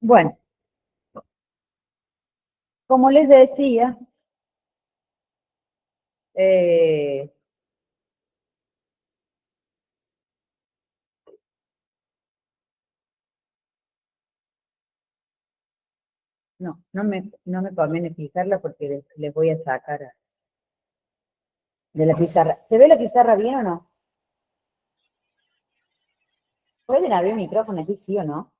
Bueno, como les decía, no me conviene fijarla porque les voy a sacar de la pizarra. ¿Se ve la pizarra bien o no? ¿Pueden abrir el micrófono aquí, sí o no?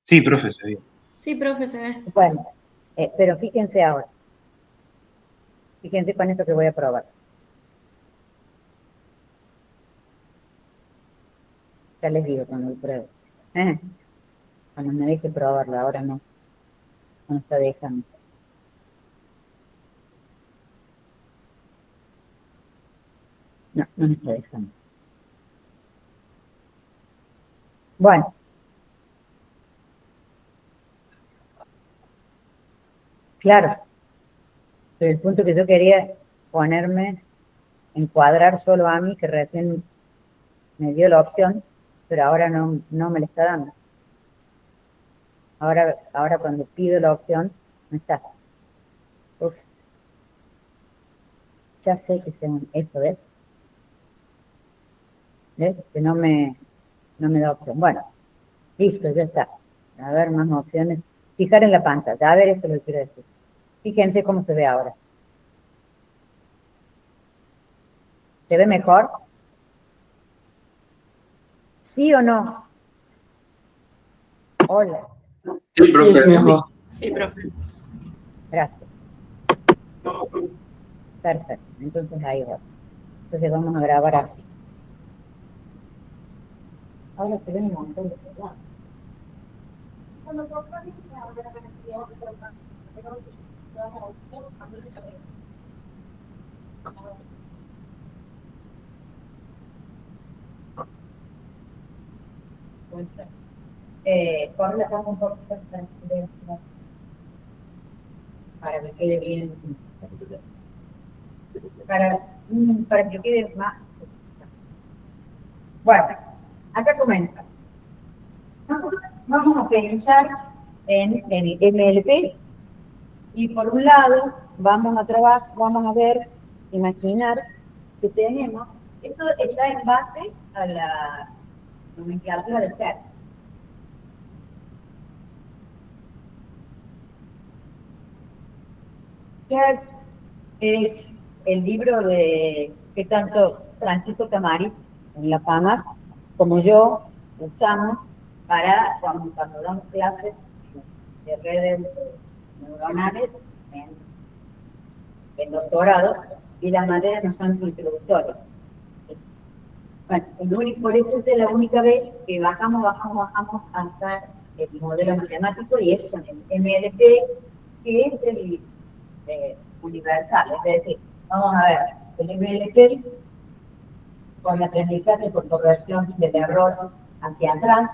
Sí, profe, se ve. Sí, profe, se ve. Bueno, pero fíjense ahora. Fíjense con esto que voy a probar. Ya les digo cuando lo pruebo. Cuando me deje probarlo, ahora no. No está dejando. No, no me está dejando. Bueno. Claro. Pero el punto que yo quería ponerme, encuadrar solo a mí, que recién me dio la opción, pero ahora no me la está dando. Ahora cuando pido la opción, no está. Uf. Ya sé que esto es. ¿Ves? Que no me da opción. Bueno, listo, ya está. A ver, más opciones. Fijar en la pantalla. A ver, esto es lo que quiero decir. Fíjense cómo se ve ahora. ¿Se ve mejor? ¿Sí o no? Hola. Sí, profe. Sí, mejor. Sí, profe. Gracias. Perfecto. Entonces ahí va. Entonces vamos a grabar así. Ahora se ven un montón de cosas. Corre la cama un poquito para que quede bien. Para que quede más. Bueno, acá comienza. Vamos a pensar en el MLP y por un lado vamos a ver, imaginar que tenemos, esto está en base a la nomenclatura de CERN. CERN es el libro que tanto Francisco Tamari en la PAMA como yo usamos para cuando damos clases de redes neuronales en doctorado, y las materias no son introductorias. Bueno, por eso es la única vez que bajamos hasta el modelo matemático, y es con el MLP, que es el universal. Es decir, vamos a ver, el MLP con la aprendizaje por corrección del error hacia atrás,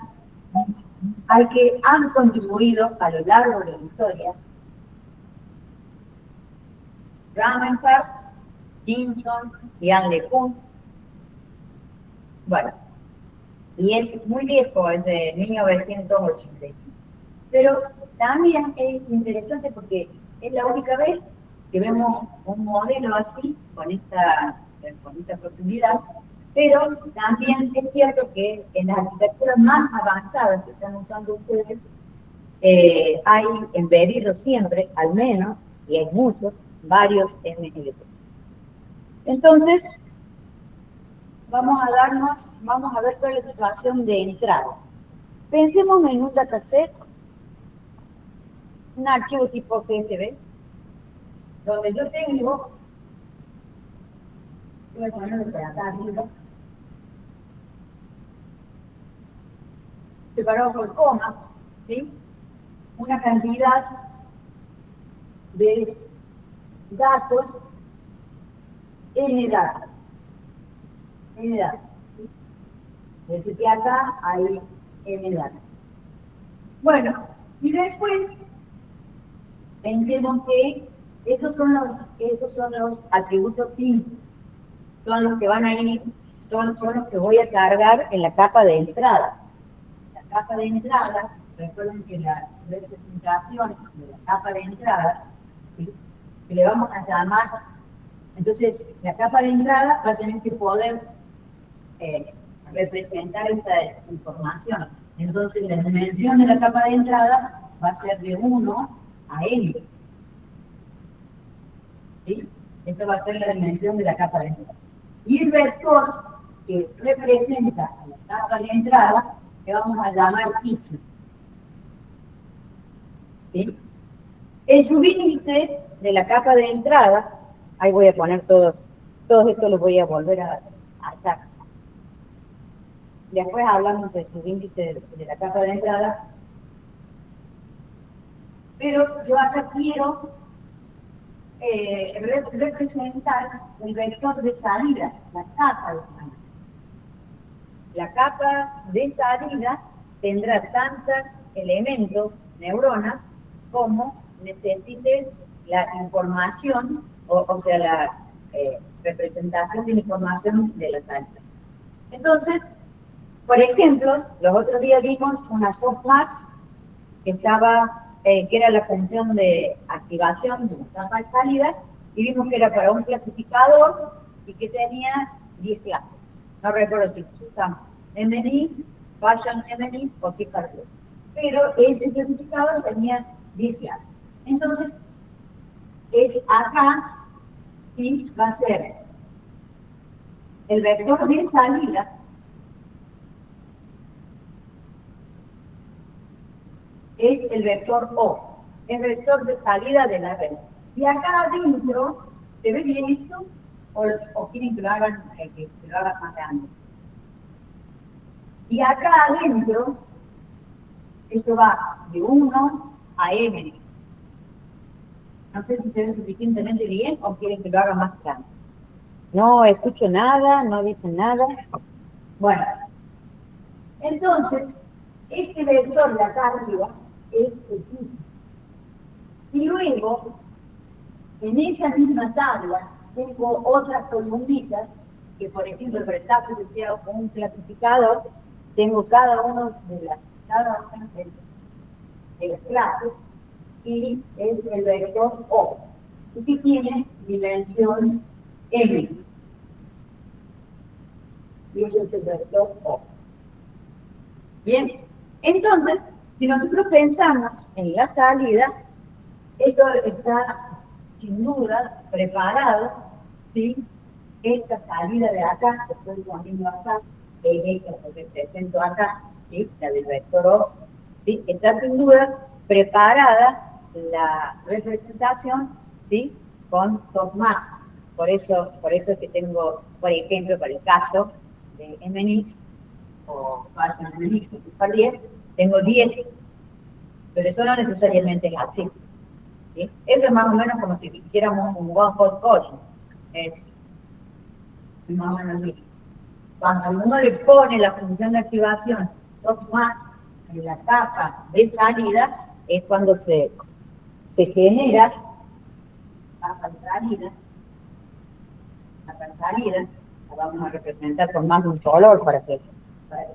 al que han contribuido a lo largo de la historia Ramenhard, Jinson y Anne LeCun. Bueno, y es muy viejo, es de 1980. Pero también es interesante porque es la única vez que vemos un modelo así, con esta profundidad, pero también es cierto que en las arquitecturas más avanzadas que están usando ustedes, hay embedidos siempre, al menos, y hay muchos, varios MLP. Entonces, vamos a ver cuál es la situación de entrada. Pensemos en un dataset, un archivo tipo CSV, donde yo tengo, voy a ponerlo por acá arriba, separado por coma, ¿sí? Una cantidad de datos, N datos. ¿Sí? Es decir, que acá hay N datos. Bueno, y después pensemos que estos son los atributos simples, son los que van a ir son los que voy a cargar en la capa de entrada. La capa de entrada, recuerden que la representación de la capa de entrada, ¿sí?, que le vamos a llamar, entonces la capa de entrada va a tener que poder representar esa información. Entonces la dimensión de la capa de entrada va a ser de 1 a n. ¿Sí? Esta va a ser la dimensión de la capa de entrada. Y el vector que representa la capa de entrada, que vamos a llamar isla. ¿Sí? El subíndice de la capa de entrada, ahí voy a poner todos estos los voy a volver a sacar. Después hablamos del subíndice de la capa de entrada. Pero yo acá quiero representar el vector de salida, la capa de salida. La capa de salida tendrá tantos elementos, neuronas, como necesite la información, o sea, la representación de la información de la salida. Entonces, por ejemplo, los otros días vimos una softmax que estaba, que era la función de activación de la capa de salida, y vimos que era para un clasificador y que tenía 10 clases. No recuerdo si usamos MNIS, Bayesian MNIS o Cifra-3. Pero ese clasificador tenía 10 clases. Entonces, es acá, y va a ser el vector de salida es el vector O, el vector de salida de la red. Y acá adentro, ¿se ve bien esto? ¿O quieren que lo hagan, que lo haga más grande? Y acá adentro, esto va de 1 a n. No sé si se ve suficientemente bien o quieren que lo haga más grande. No escucho nada, no dicen nada. Bueno, entonces, este vector de acá arriba es el mismo. Y luego, en esa misma tabla, tengo otras columnitas, que por ejemplo, el retablo que sea con un clasificador, tengo cada una de las clases, y es el vector O, y que tiene dimensión M. Y ese es el vector O. Bien, entonces, si nosotros pensamos en la salida, esto está sin duda preparado, ¿sí? Esta salida de acá, que estoy poniendo acá, esta que presento acá, ¿sí?, la del vector O, ¿sí?, está sin duda preparada la representación, ¿sí?, con softmax. Por eso es que tengo, por ejemplo, para el caso de MNIS, o Bayesian MNIS o Cifra-10, tengo 10, pero eso no necesariamente es así. ¿Sí? Eso es más o menos como si hiciéramos un one-hot coding. Es más o menos lo mismo. Cuando uno le pone la función de activación softmax en la capa de salida, es cuando se genera capa de salida. La capa de salida la vamos a representar con más de un color para que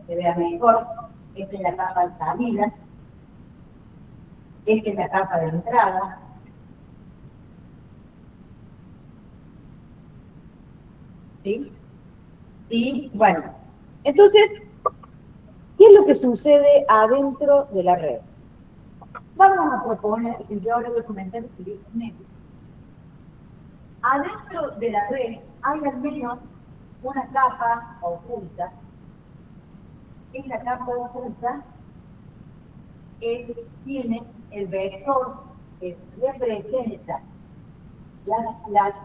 se vea mejor. Esta es la capa de salida. Esta es la capa de entrada. ¿Sí? Y bueno, entonces, ¿qué es lo que sucede adentro de la red? Vamos a proponer, y yo ahora voy a comentar el siguiente medio. Adentro de la red hay al menos una capa oculta. Esa capa oculta tiene el vector que representa las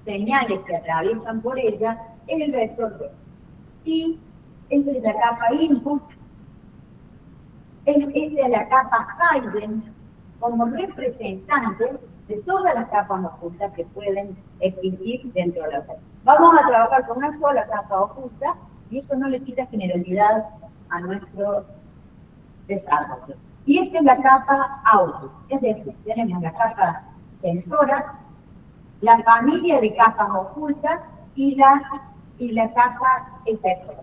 señales que atraviesan por ella, es el vector B. Y esta es la capa input, esta es la capa hidden, como representante de todas las capas ocultas que pueden existir dentro de la red. Vamos a trabajar con una sola capa oculta, y eso no le quita generalidad a nuestro desarrollo. Y esta es la capa output, es decir, tenemos la capa sensora, la familia de capas ocultas y la y la capa efectora.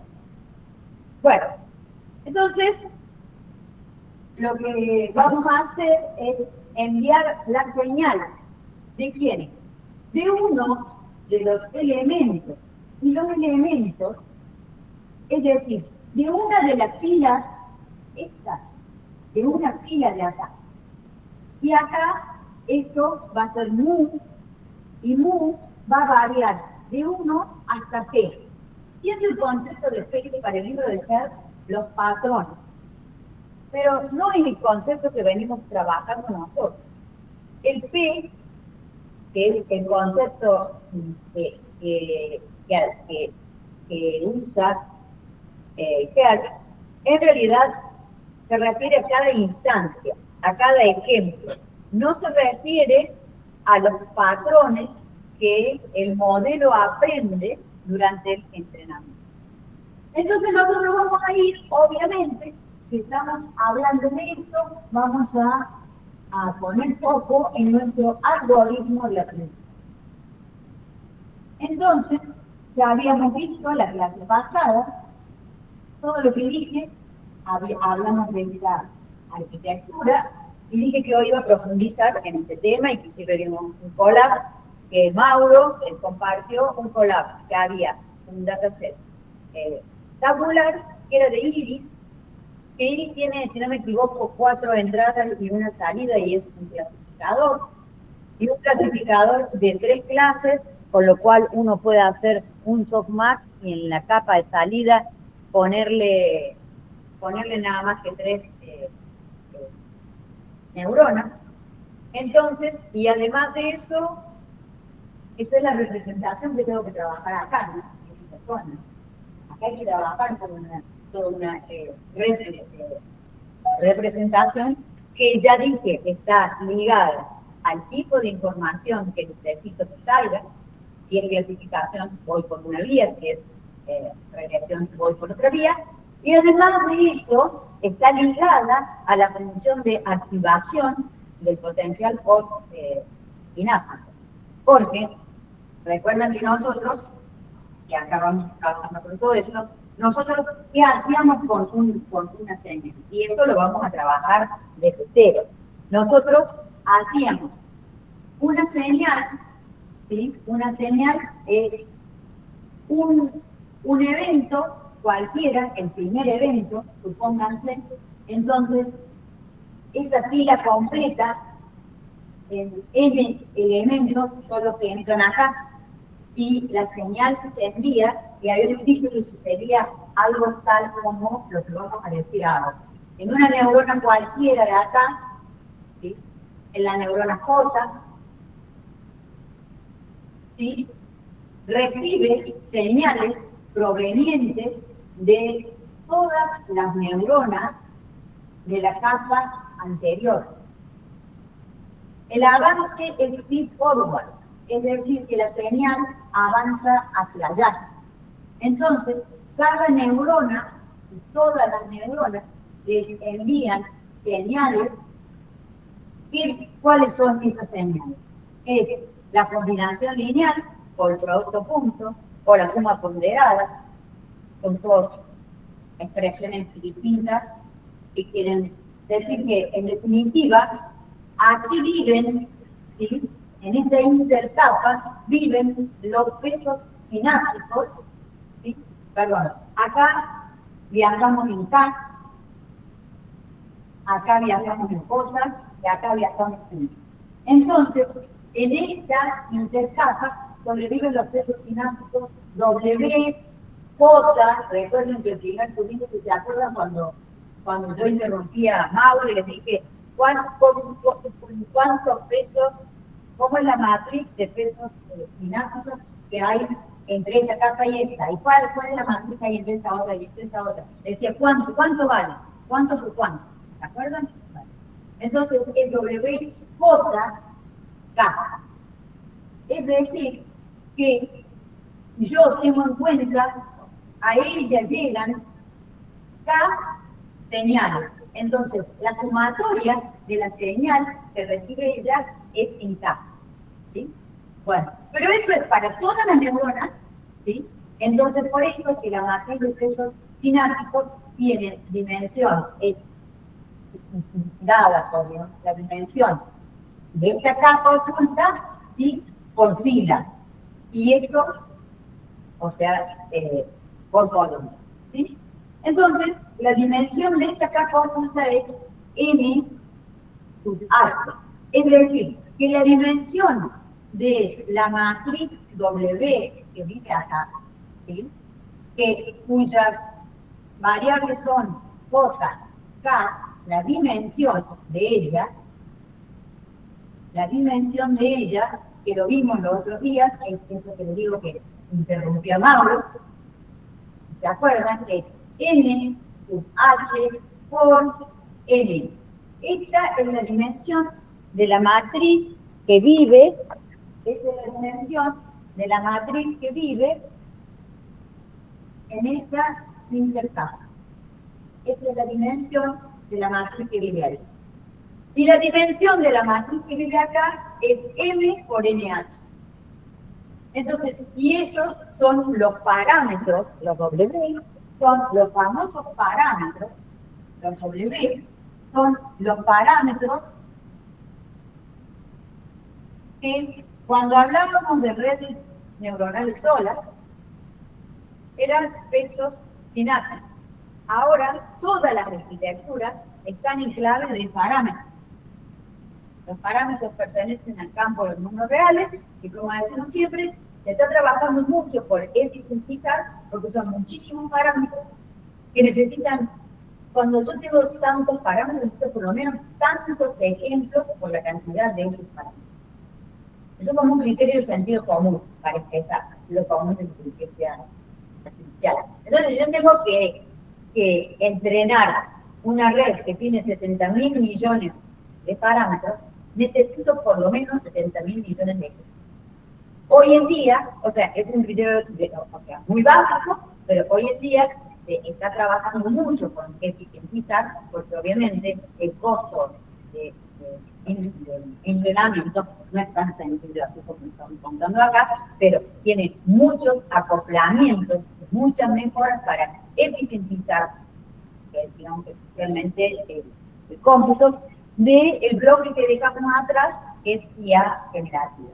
Bueno, entonces, lo que vamos a hacer es enviar la señal. ¿De quién? De uno de los elementos. Y los elementos, es decir, de una de las filas, estas, de una fila de acá. Y acá, esto va a ser mu, y mu va a variar de 1 hasta p. Y es el concepto de P para el libro de Hertz, los patrones. Pero no es el concepto que venimos trabajando nosotros. El P, que es el concepto que usa Hertz, en realidad se refiere a cada instancia, a cada ejemplo. No se refiere a los patrones que el modelo aprende durante el entrenamiento. Entonces nosotros vamos a ir, obviamente, si estamos hablando de esto, vamos a poner foco en nuestro algoritmo de aprendizaje. Entonces, ya habíamos visto la clase pasada, todo lo que dije, hablamos de esta arquitectura, y dije que hoy iba a profundizar en este tema, inclusive vimos un collab que Mauro compartió, un collab que había un dataset tabular, que era de Iris, que Iris tiene, si no me equivoco, 4 entradas y una salida, y es un clasificador, y un clasificador de 3 clases, con lo cual uno puede hacer un softmax y en la capa de salida ponerle nada más que 3 neuronas. Entonces, y además de eso, esta es la representación que tengo que trabajar acá, ¿no? Acá hay que trabajar con toda una representación que ya dije está ligada al tipo de información que necesito que salga. Si es clasificación, voy por una vía; si es regresión, voy por otra vía. Y además de eso, está ligada a la función de activación del potencial post-sináptico. Porque, recuerdan que nosotros, y acá vamos trabajando con todo eso, nosotros, ¿qué hacíamos con una señal? Y eso lo vamos a trabajar desde cero. Nosotros hacíamos una señal, ¿sí? Una señal es un evento cualquiera, el primer evento, supónganse. Entonces, esa fila completa, en N elementos, son los que entran acá, y la señal que se envía, y habíamos dicho que sucedía algo tal como lo que vamos a decir ahora. En una neurona cualquiera de acá, ¿sí? En la neurona J, ¿sí? Recibe señales provenientes de todas las neuronas de la capa anterior. El avance es feed forward, es decir, que la señal avanza hacia allá. Entonces, cada neurona, todas las neuronas, les envían señales. ¿Y cuáles son esas señales? Es la combinación lineal, o el producto punto, o la suma ponderada, son todas expresiones distintas que quieren decir que, en definitiva, aquí viven, ¿sí? En esta intercapa viven los pesos sinápticos, ¿sí? Perdón, acá viajamos en K, acá viajamos en cosas, y acá viajamos en. Entonces, en esta intercapa sobreviven los pesos sinápticos W, J. Recuerden que el primer turno, que se acuerdan cuando yo interrumpí a Mauro y les dije cuántos pesos, cómo es la matriz de pesos sinápticos que hay entre esta capa y esta, y cuál es la matriz que hay entre esta otra y entre esta otra. Decía, ¿cuánto vale? ¿Cuánto por cuánto? ¿Se acuerdan? Vale. Entonces, el WJ K. Es decir, que yo tengo en cuenta, a ella llegan K señales. Entonces, la sumatoria de la señal que recibe ella es en K. ¿Sí? Bueno, pero eso es para todas las neuronas, ¿sí? Entonces, por eso que la matriz de pesos sinápticos tiene dimensión dada por la dimensión de esta capa oculta, ¿sí? Por fila. Y esto, o sea, por columna, ¿sí? Entonces, la dimensión de esta capa oculta es n sub h. Es decir, que la dimensión de la matriz W que vive acá, ¿sí? Cuyas variables son J, K, la dimensión de ella, que lo vimos los otros días, es eso que le digo que interrumpió a Mauro, ¿se acuerdan? Que es n sub h por n. Esta es la dimensión de la matriz que vive, esta es la dimensión de la matriz que vive en esta intercapa. Esta es la dimensión de la matriz que vive ahí. Y la dimensión de la matriz que vive acá es M por NH. Entonces, y esos son los parámetros, los W, son los famosos parámetros, los W, son los parámetros que cuando hablábamos de redes neuronales solas, eran pesos sinápticos. Ahora, todas las arquitecturas están en clave de parámetros. Los parámetros pertenecen al campo de los números reales, y como decimos siempre, se está trabajando mucho por eficientizar, porque son muchísimos parámetros que necesitan, cuando yo tengo tantos parámetros, necesito por lo menos tantos ejemplos por la cantidad de esos parámetros. Eso es como un criterio de sentido común para expresar lo común de la inteligencia artificial. Entonces, yo tengo que entrenar una red que tiene 70.000 millones de parámetros, necesito por lo menos 70.000 millones de ejemplos. Hoy en día, o sea, es un criterio muy básico, pero hoy en día se está trabajando mucho con eficientizar, porque obviamente el costo de entrenamiento no es tan sencillo así como estamos contando acá, pero tiene muchos acoplamientos, muchas mejoras para eficientizar, digamos, especialmente el cómputo del bloque que dejamos atrás, que es IA generativa.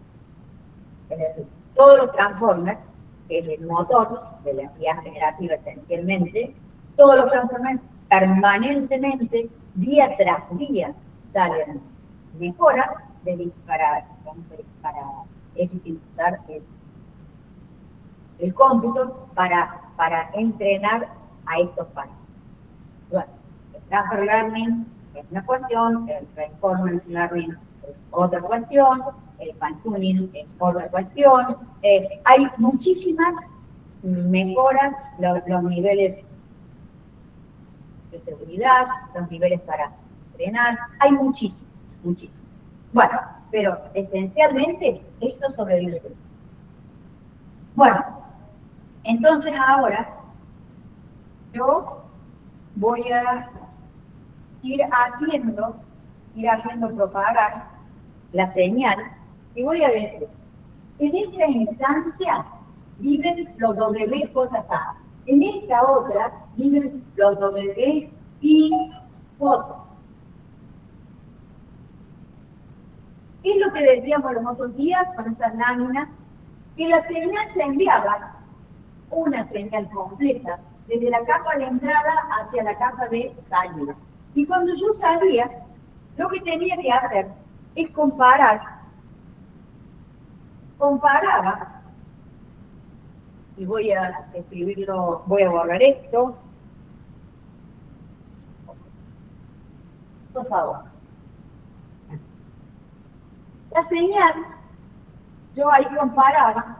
Es decir, todos los transformers, que es el motor de la IA generativa esencialmente, todos los transformers permanentemente, día tras día, salen mejoras para eficientizar el cómputo, para entrenar a estos parámetros. Bueno, el transfer learning es una cuestión, el reinforcement learning es otra cuestión, el fine-tuning es otra cuestión. Hay muchísimas mejoras, los niveles de seguridad, los niveles para entrenar, hay muchísimos. Bueno, pero esencialmente esto sobrevive. Bueno, entonces ahora yo voy a ir haciendo propagar la señal y voy a decir, en esta instancia viven los WJK, en esta otra viven los W y J. ¿Qué es lo que decíamos los otros días con esas láminas? Que la señal se enviaba, una señal completa, desde la capa de entrada hacia la capa de salida. Y cuando yo salía, lo que tenía que hacer es comparaba, y voy a escribirlo, voy a borrar esto, por favor. La señal, yo ahí comparaba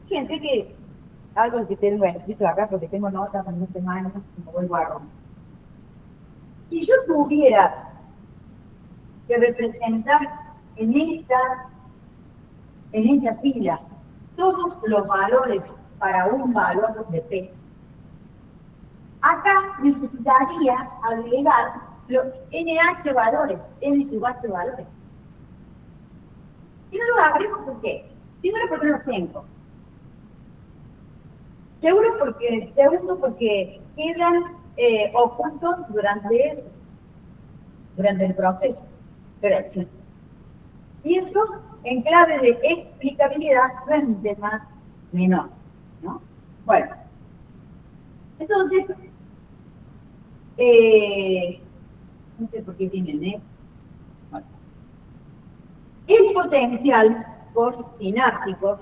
fíjense que algo que tengo escrito acá, porque tengo notas en este mano, como voy guardando. Si yo tuviera que representar en esta fila todos los valores para un valor de P, acá necesitaría agregar los NH valores, N sub H valores. Y no los agrego ¿por qué? Primero porque no los tengo. Segundo porque quedan ocultos durante el proceso. Pero sí. Y eso, en clave de explicabilidad, no es un tema menor, ¿no? Bueno, entonces, no sé por qué tienen, bueno. El potencial postsináptico,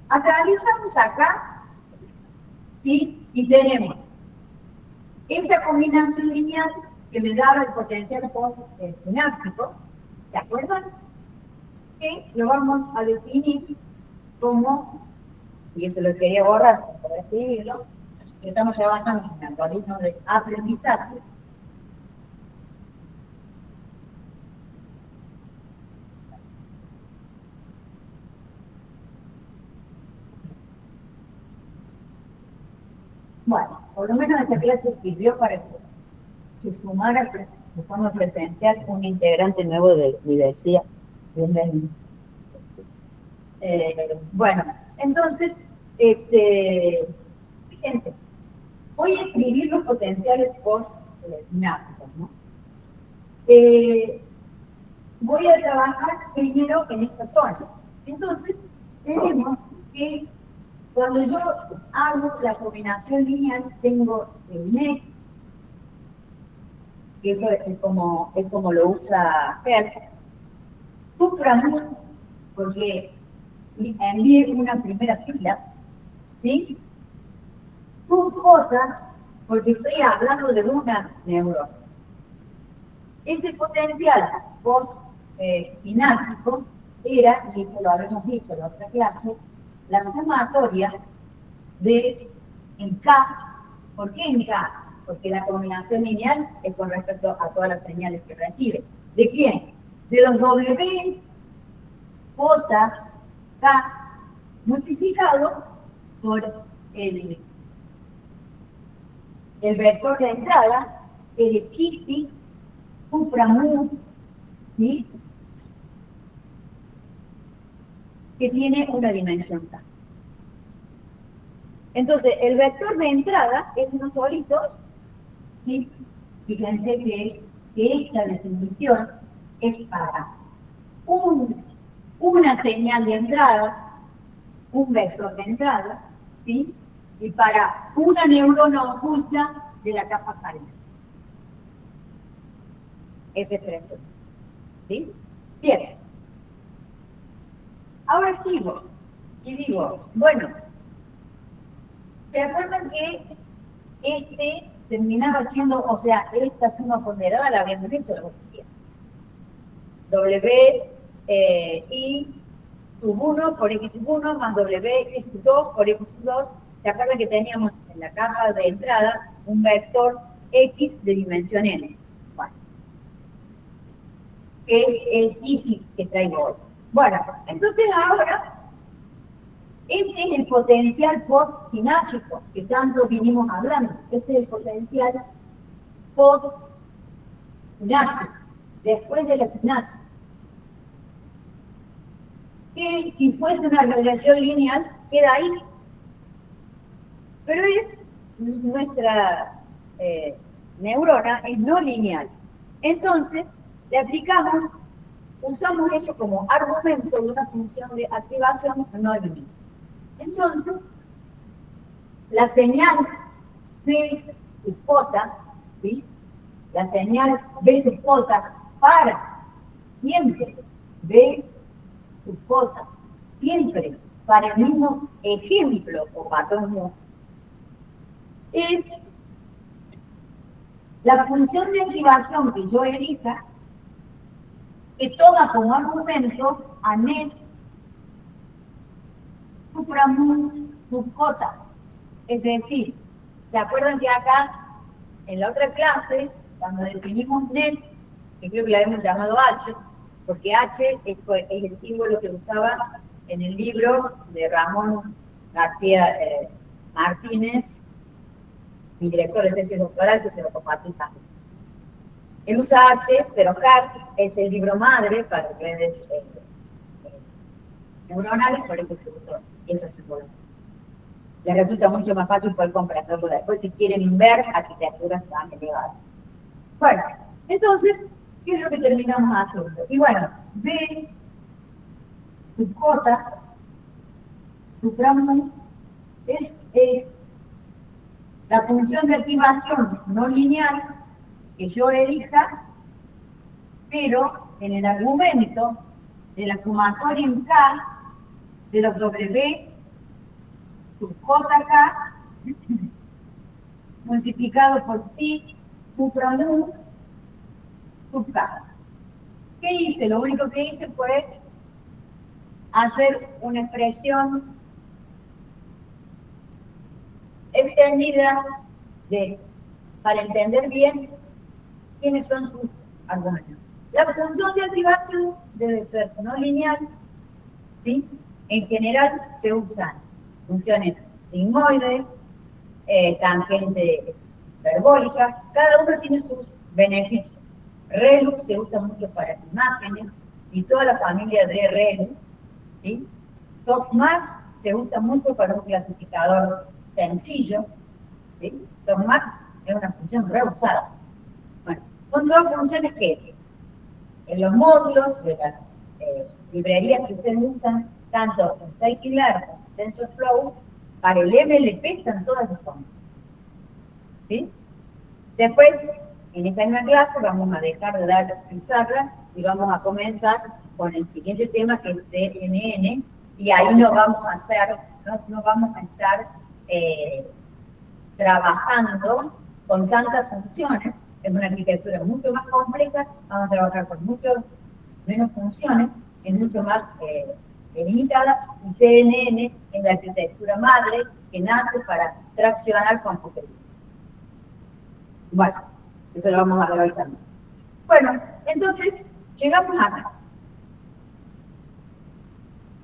atravesamos acá, ¿sí? Y tenemos esa combinación lineal que me daba el potencial postsináptico, ¿de acuerdo? Que lo vamos a definir como, y eso lo quería borrar para escribirlo, estamos trabajando en algoritmos de aprendizaje. Bueno, por lo menos esta clase sirvió para que se sumara de forma presencial un integrante nuevo de universidad. Bienvenido. Bueno, entonces, fíjense, voy a escribir los potenciales post-dinámicos, ¿no? Voy a trabajar primero en esta zona. Entonces, tenemos que cuando yo hago la combinación lineal, tengo el net, que eso es como lo usa Hertz, subtramull, porque envié una primera fila, ¿sí? Subj, porque estoy hablando de una neurona. Ese potencial post-sináptico era, y esto lo habíamos visto en la otra clase, la sumatoria de en K. ¿Por qué en K? Porque la combinación lineal es con respecto a todas las señales que recibe. ¿De quién? De los W, J, K, multiplicado por el vector de entrada, el X, supramu, ¿sí? Que tiene una dimensión K. Entonces, el vector de entrada es uno solito, ¿sí? Fíjense que esta definición es para una señal de entrada, un vector de entrada, ¿sí? Y para una neurona oculta de la capa cardiaca. Esa expresión, ¿sí? Bien. Ahora sigo y digo, bueno, ¿se acuerdan que este terminaba siendo, o sea, esta suma ponderada la habíamos hecho la otra día? W I sub 1 por X sub 1 más W I sub 2 por X sub 2. ¿Se acuerdan que teníamos en la capa de entrada un vector X de dimensión N? Bueno, que es el TC que traigo hoy. Bueno, entonces ahora, este es el potencial postsináptico que tanto vinimos hablando. Este es el potencial postsináptico, después de la sinapsis. Que si fuese una relación lineal, queda ahí. Pero nuestra neurona es no lineal. Entonces, le aplicamos, usamos eso como argumento de una función de activación no lineal. Entonces, la señal B sub J, ¿sí? La señal B sub J para siempre B sub J, siempre para el mismo ejemplo o patrón, es la función de activación que yo elija, que toma como argumento a net supramu sub J. Es decir, ¿se acuerdan que acá, en la otra clase, cuando definimos net, que creo que la hemos llamado H, porque H es el símbolo que usaba en el libro de Ramón García Martínez, mi director de tesis doctoral, que se lo compartí también. Él usa H, pero HART es el libro madre para redes neuronales, por eso se usó esa simbología. Les resulta mucho más fácil poder comprenderlo después si quieren ver arquitecturas tan elevadas. Bueno, entonces, ¿qué es lo que terminamos haciendo? Y bueno, B, tu J, tu Brahman, es la función de activación no lineal que yo elija, pero en el argumento de la sumatoria en K de los W sub JK multiplicado por psi supramu sub K. ¿Qué hice? Lo único que hice fue hacer una expresión extendida para entender bien quiénes son sus argumentos. La función de activación debe ser no lineal, ¿sí? En general se usan funciones sigmoides, tangente hiperbólica, cada uno tiene sus beneficios. ReLU se usa mucho para imágenes y toda la familia de ReLU, ¿sí? Softmax se usa mucho para un clasificador sencillo, ¿sí? Softmax es una función reusada. Bueno, son dos funciones que en los módulos de las librerías que ustedes usan, tanto en Scikit-Learn como en TensorFlow, para el MLP están todas disponibles. ¿Sí? Después, en esta misma clase, vamos a dejar de dar pizarra y vamos a comenzar con el siguiente tema, que es CNN, y ahí no vamos a hacer, no vamos a estar trabajando con tantas funciones. Es una arquitectura mucho más compleja, vamos a trabajar con mucho menos funciones, es mucho más limitada, y CNN es la arquitectura madre que nace para traccionar computadoras. Bueno, eso lo vamos a ver hoy también. Bueno, entonces, llegamos acá.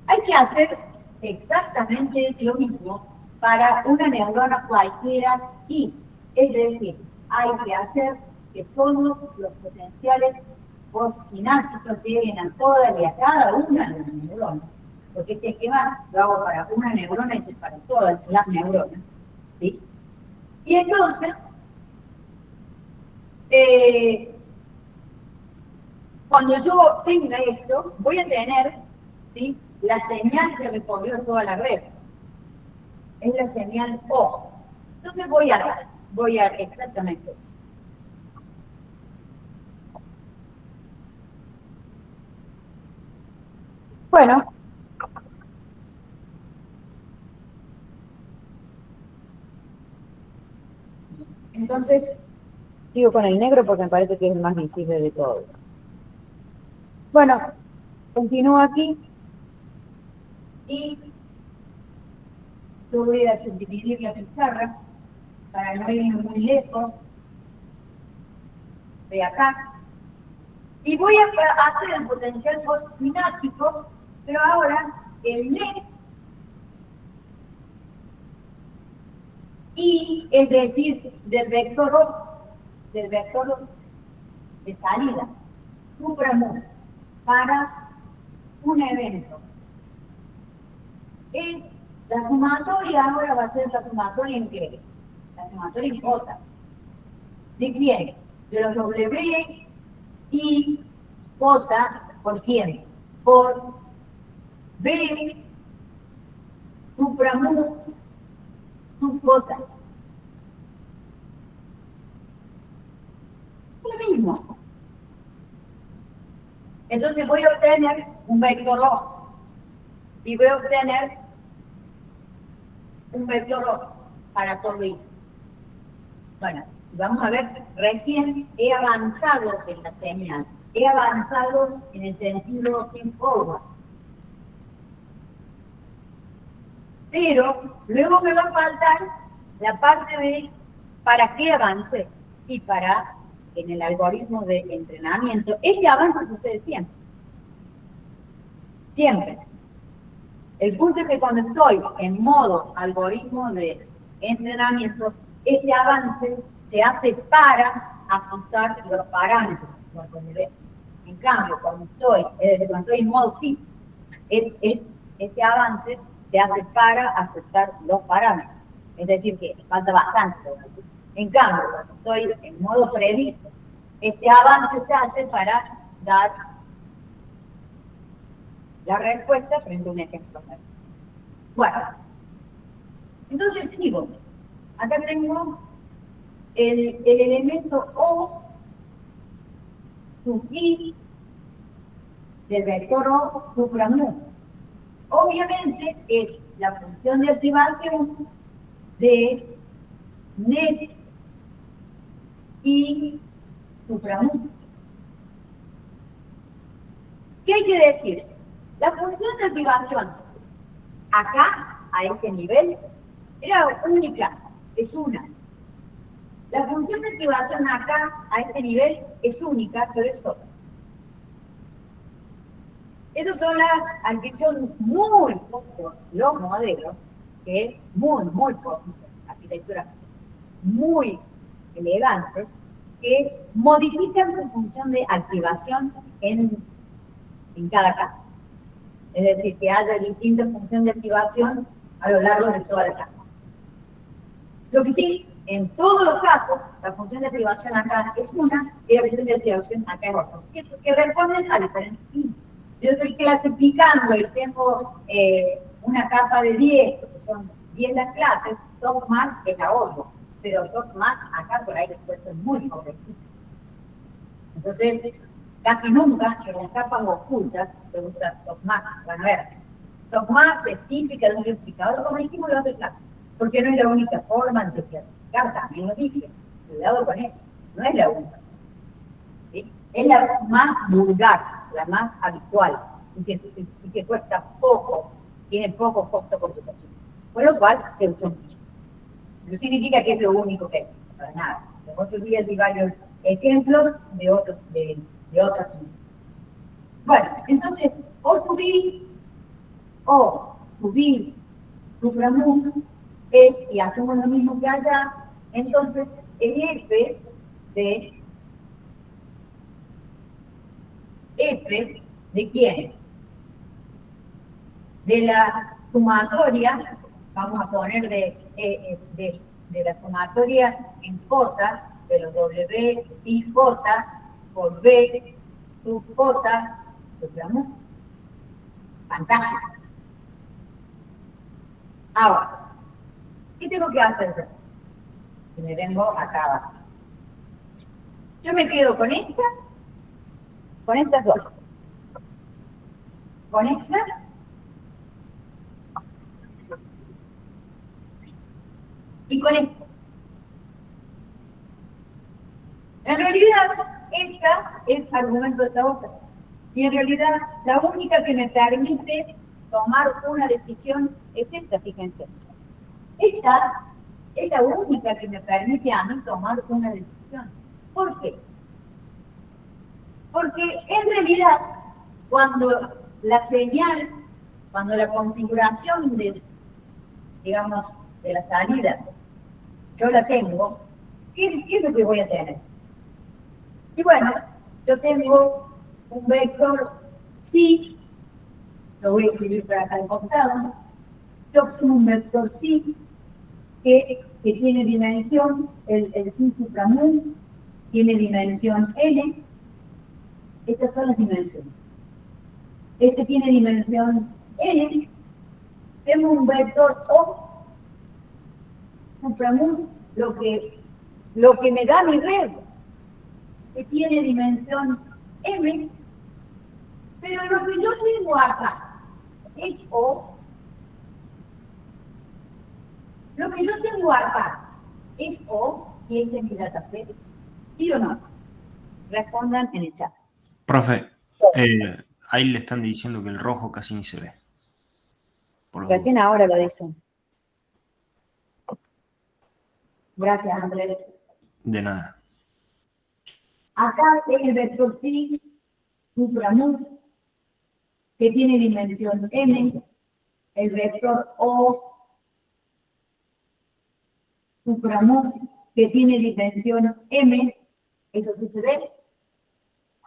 Hay que hacer exactamente lo mismo para una neurona cualquiera y, es decir, hay que hacer que todos los potenciales postsinápticos lleguen a todas y a cada una de las neuronas, porque este esquema lo hago para una neurona y para todas las neuronas, ¿sí? Y entonces, cuando yo tenga esto, voy a tener, ¿sí?, la señal que recorrió toda la red. Es la señal O. Entonces voy a dar exactamente eso. Bueno. Entonces, sigo con el negro porque me parece que es el más visible de todos. Bueno, continúo aquí. Y yo voy a subdividir la pizarra para no irme muy lejos de acá. Y voy a hacer el potencial postsináptico, pero ahora el net y, es decir, del vector de salida, supramu, para un evento. Es la sumatoria, ahora va a ser la sumatoria en qué? La sumatoria en J. ¿De quién? De los W y J, ¿por quién? Por B, supramu, sub J. Lo mismo. Entonces voy a obtener un vector O. Y voy a obtener un vector O para todo esto. Bueno, vamos a ver, recién he avanzado en la señal. He avanzado en el sentido feed-forward. Pero luego me va a faltar la parte de para qué avance y para, en el algoritmo de entrenamiento, este avance sucede siempre. Siempre. El punto es que cuando estoy en modo algoritmo de entrenamiento, este avance se hace para ajustar los parámetros. En cambio, cuando estoy en modo fit, este avance se hace para ajustar los parámetros. Es decir, que falta bastante. En cambio, cuando estoy en modo previsto, este avance se hace para dar la respuesta frente a un ejemplo. Bueno, entonces sigo. Acá tengo el elemento O sub I del vector O supra mu. Obviamente es la función de activación de net y supra mu. ¿Qué hay que decir? La función de activación acá, a este nivel, era única, es una. La función de activación acá, a este nivel, es única, pero es otra. Estos son son muy pocos los modelos, que muy pocos, arquitecturas muy elegantes, que modifican su función de activación en cada caso. Es decir, que haya distintas funciones de activación a lo largo de toda la capa. Lo que sí, en todos los casos, la función de activación acá es una y la función de activación acá es otra. Que responden a diferentes fines. Yo estoy clasificando y tengo una capa de 10, que son 10 las clases, softmax es la otra, pero softmax acá por ahí después es muy progresivo. Entonces, casi nunca en las capas ocultas se usa softmax. Van a ver, softmax es típica de un identificador, como dijimos en la otra clase, porque no es la única forma de clasificar, también lo dije, cuidado con eso, no es la única. ¿Sí? Es la más vulgar, la más habitual, y que cuesta poco, tiene poco costo computación. Por lo cual se usa mucho. No significa que es lo único que existe, para nada. En otros días hay varios ejemplos de otras funciones. Bueno, entonces, O subir supra mu es, y hacemos lo mismo que allá, entonces el F de quién? De la sumatoria, vamos a poner de la sumatoria en J, de los W y J por B sub J supra mu. Fantástico. Ahora, ¿qué tengo que hacer? Que me vengo acá abajo. Yo me quedo con estas dos. Con esta y con esta. En realidad, esta es argumento de esta otra. Y en realidad, la única que me permite tomar una decisión es esta, fíjense. Esta es la única que me permite a mí tomar una decisión. ¿Por qué? Porque en realidad, cuando la señal, cuando la configuración de la salida, yo la tengo, ¿qué es lo que voy a tener? Y bueno, yo tengo un vector psi, lo voy a escribir para acá al costado, yo tengo un vector psi que tiene dimensión, el psi supra mu, tiene dimensión n, estas son las dimensiones. Este tiene dimensión n, tengo un vector O supra mu, lo que me da mi red, que tiene dimensión m, pero lo que yo tengo acá es O. Lo que yo tengo acá es O, si este es mi dataset, ¿sí o no? Respondan en el chat. Profe, ahí le están diciendo que el rojo casi ni se ve. Recién ahora lo dicen. Gracias, Andrés. De nada. Acá es el vector psi supra mu, que tiene dimensión n, el vector O supramu que tiene dimensión M, ¿eso sí se ve?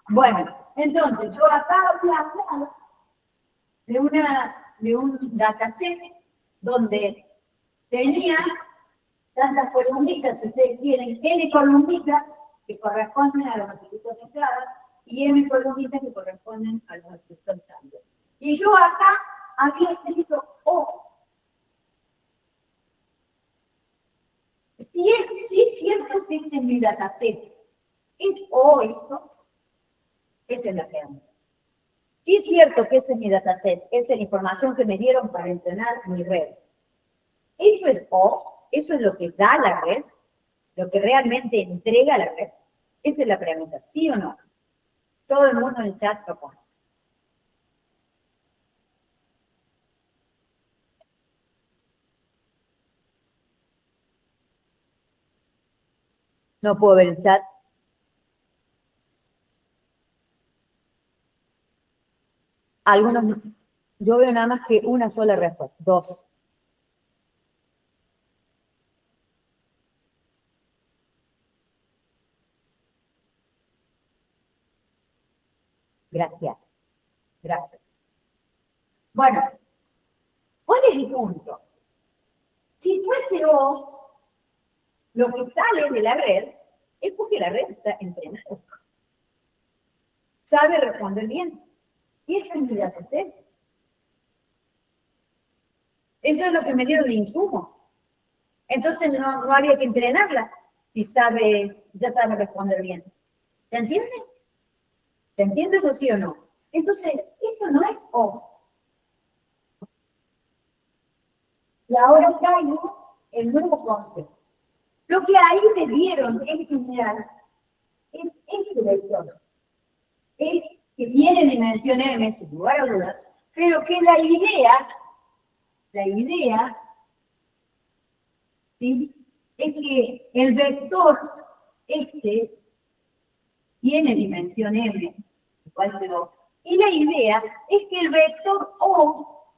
Bueno, entonces yo acá había hablado de un dataset donde tenía tantas columnitas, si ustedes quieren, N columnitas que corresponden a los atributos de entrada y M columnitas que corresponden a los atributos salidos. Y yo acá había escrito O. Si es cierto que este es mi dataset, ¿es O esto? Esa es la pregunta. Si es cierto que ese es mi dataset, esa es la información que me dieron para entrenar mi red. ¿Eso es O? ¿Eso es lo que da la red? ¿Lo que realmente entrega la red? Esa es la pregunta, ¿sí o no? Todo el mundo en el chat propone. No puedo ver el chat. Algunos, yo veo nada más que una sola respuesta, 2. Gracias. Gracias. Bueno, ¿cuál es el punto? Si fuese O, lo que sale de la red es porque la red está entrenada. Sabe responder bien. Y esa es mi dataset. Eso es lo que me dieron de insumo. Entonces no había que entrenarla si ya sabe responder bien. ¿Se entiende? ¿Se entiende eso sí o no? Entonces, esto no es O. Y ahora traigo el nuevo concepto. Lo que ahí me dieron en general es este vector. Es que tiene dimensión M, sin lugar a dudas, pero que la idea, ¿sí?, es que el vector este tiene dimensión M, igual que 2. Y la idea es que el vector O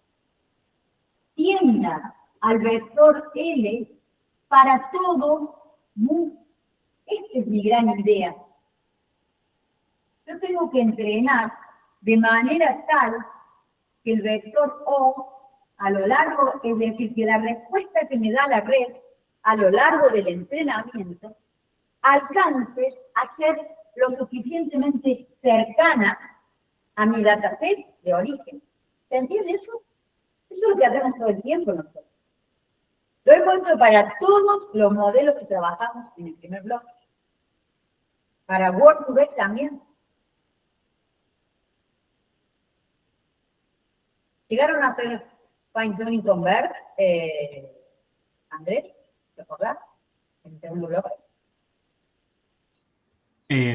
tienda al vector L para todo mu. Esta es mi gran idea. Yo tengo que entrenar de manera tal que el vector O, a lo largo, es decir, que la respuesta que me da la red a lo largo del entrenamiento, alcance a ser lo suficientemente cercana a mi dataset de origen. ¿Se entiende eso? Eso es lo que hacemos todo el tiempo nosotros. Lo hemos hecho para todos los modelos que trabajamos en el primer bloque. Para Word2Vec también. ¿Llegaron a hacer fine-tuning con BERT, Andrés? ¿Te acordás? En el segundo bloque.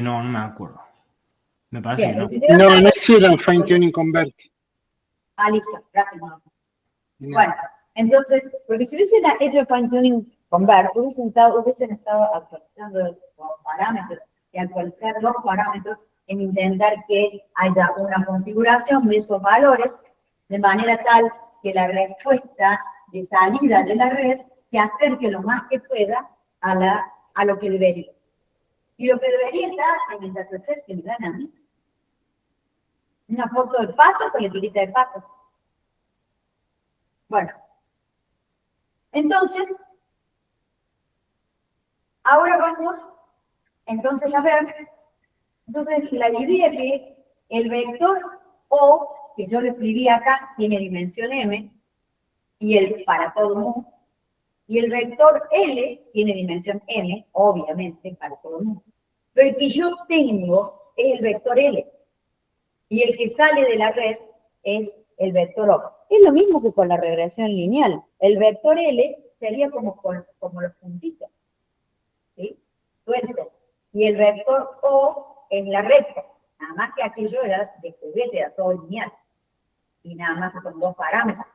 No me acuerdo. Me parece Bien, que no. No hicieron fine-tuning con BERT. Ah, listo, gracias. Bueno, entonces, porque si hubiesen hecho fine-tuning con BERT, hubiesen estado actualizando los parámetros y actualizar los parámetros en intentar que haya una configuración de esos valores de manera tal que la respuesta de salida de la red se acerque lo más que pueda a lo que debería. Y lo que debería estar en el dataset que me dan a mí. Una foto de pato con la etiqueta de pato. Bueno. Entonces, ahora vamos entonces a ver, entonces la idea es que el vector O, que yo lo escribí acá, tiene dimensión M, y el para todo mundo, y el vector L tiene dimensión M, obviamente, para todo mundo. Pero el que yo tengo es el vector L, y el que sale de la red es el vector O. Es lo mismo que con la regresión lineal. El vector L sería como los puntitos, ¿sí? Sueltos. Y el vector O es la recta. Nada más que aquello era de juguete, era todo lineal. Y nada más con 2 parámetros,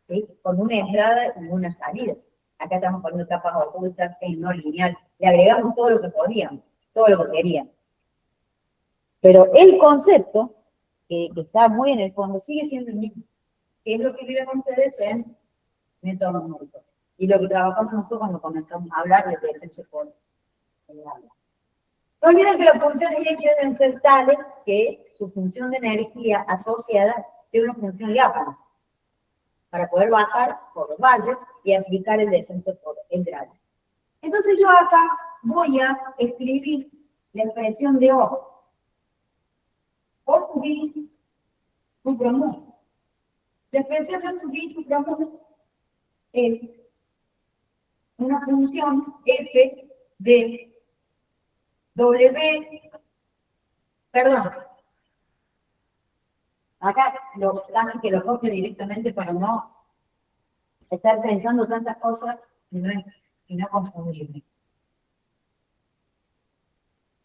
¿sí? Con una entrada y una salida. Acá estamos poniendo capas ocultas en no lineal. Le agregamos todo lo que podíamos, todo lo que queríamos. Pero el concepto, que está muy en el fondo, sigue siendo el mismo. Que es lo que vieron ustedes en métodos numéricos. y lo que trabajamos nosotros cuando comenzamos a hablar de descenso por el agua. No olviden que las funciones eléctricas deben ser tales que su función de energía asociada tiene una función diáfana para poder bajar por los valles y aplicar el descenso por el grado. Entonces yo acá voy a escribir la expresión de O. O subir su promundo. La expresión de subir su promundo es una función f de W, perdón, acá casi que lo copio directamente para no estar pensando tantas cosas y no confundirme.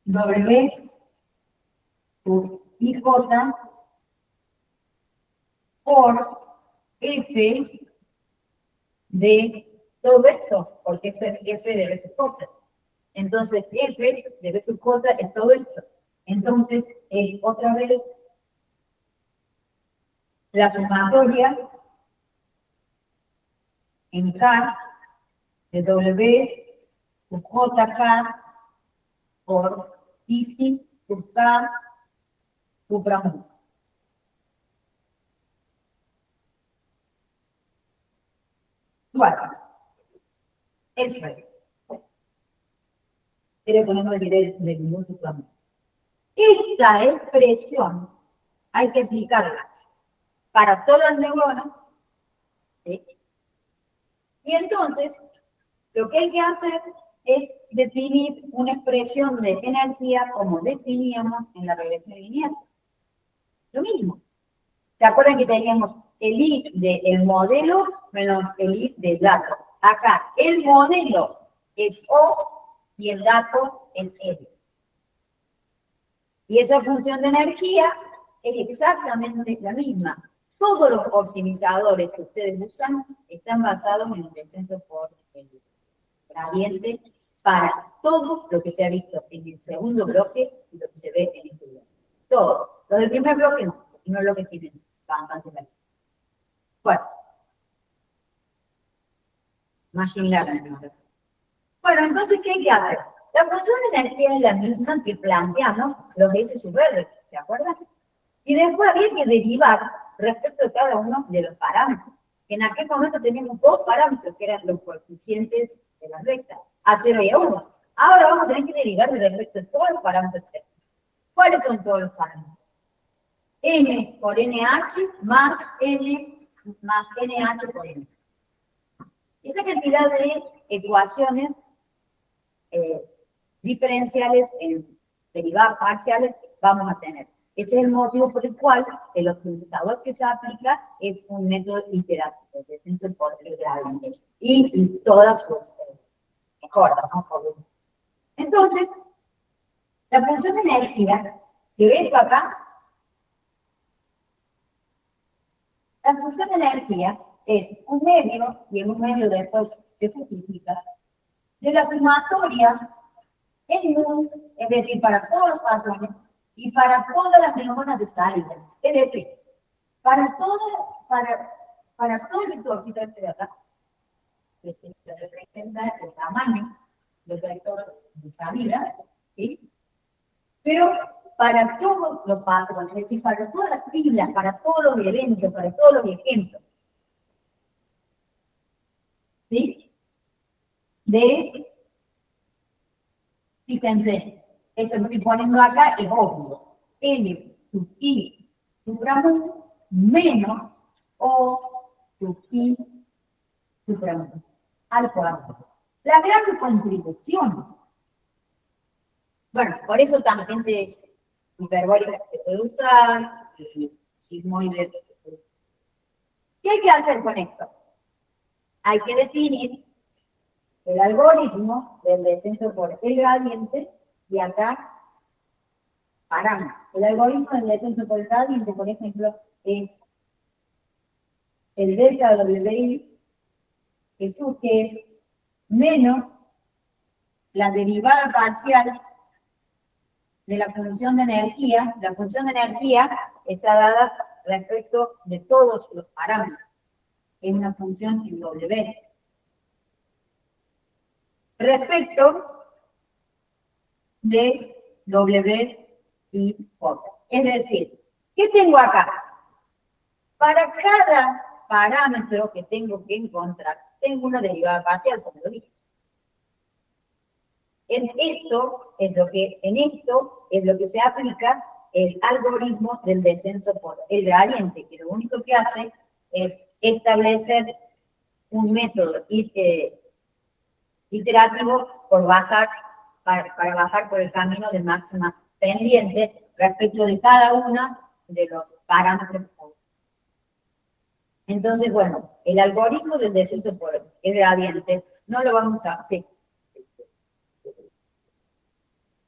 W por IJ por F de todo esto, porque F de B sub J. Entonces, F de B sub J es todo esto. Entonces, es otra vez la sumatoria en K de W sub JK por IC sub K supramundo. Bueno, eso es. Quiero ponerme el de ningún supramundo. Esta expresión hay que aplicarla para todas las neuronas, ¿sí? Y entonces, lo que hay que hacer es definir una expresión de energía como definíamos en la regresión lineal. Lo mismo. ¿Se acuerdan que teníamos el I del modelo menos el I del dato? Acá, el modelo es O y el dato es L. Y esa función de energía es exactamente la misma. Todos los optimizadores que ustedes usan están basados en el descenso por el gradiente para todo lo que se ha visto en el segundo bloque y lo que se ve en este bloque. Todo. Lo del primer bloque no, porque no es lo que tienen bastante menos. Bueno. Machine learning. Bueno, entonces, ¿qué hay que hacer? La función de energía es la misma que planteamos los S sub R, ¿se acuerdan? Y después había que derivar respecto de cada uno de los parámetros. En aquel momento teníamos dos parámetros que eran los coeficientes de la recta, A0 y A1. Ahora vamos a tener que derivar respecto de todos los parámetros. ¿Cuáles son todos los parámetros? N por NH más N más NH por N. Esa cantidad de ecuaciones diferenciales en derivadas parciales vamos a tener. Ese es el motivo por el cual el optimizador que se aplica es un método iterativo, de descenso por el gradiente, y todas sus mejoras, ¿no? Entonces, la función de energía, si ven esto acá, la función de energía es un medio, y en un medio después se justifica, de la sumatoria en un, es decir, para todos los patrones y para todas las neuronas de salida. Es decir, para todo el vectorcito de acá, que representa el tamaño del vector de salida, ¿sí? Pero para todos los patrones, es decir, para todas las filas, para todos los eventos, para todos los ejemplos, ¿sí? Fíjense, esto que estoy poniendo acá es obvio. L sub I supramundo menos O sub I supramundo al cuadrado. La gran contribución. Bueno, por eso tangente hiperbólica se puede usar, y sigmoide se puede usar. ¿Qué hay que hacer con esto? Hay que definir el algoritmo del descenso por el gradiente y acá paramos. El algoritmo del descenso por el gradiente, por ejemplo, es el delta WI, que es menos la derivada parcial de la función de energía. La función de energía está dada respecto de todos los parámetros. Es una función en W. respecto de W y J. Es decir, ¿qué tengo acá? Para cada parámetro que tengo que encontrar, tengo una derivada parcial, como lo dije. En esto es lo que se aplica el algoritmo del descenso por el gradiente, que lo único que hace es establecer un método iterativo por bajar, para bajar por el camino de máxima pendiente respecto de cada uno de los parámetros. Entonces, bueno, el algoritmo del descenso por el gradiente no lo vamos a hacer.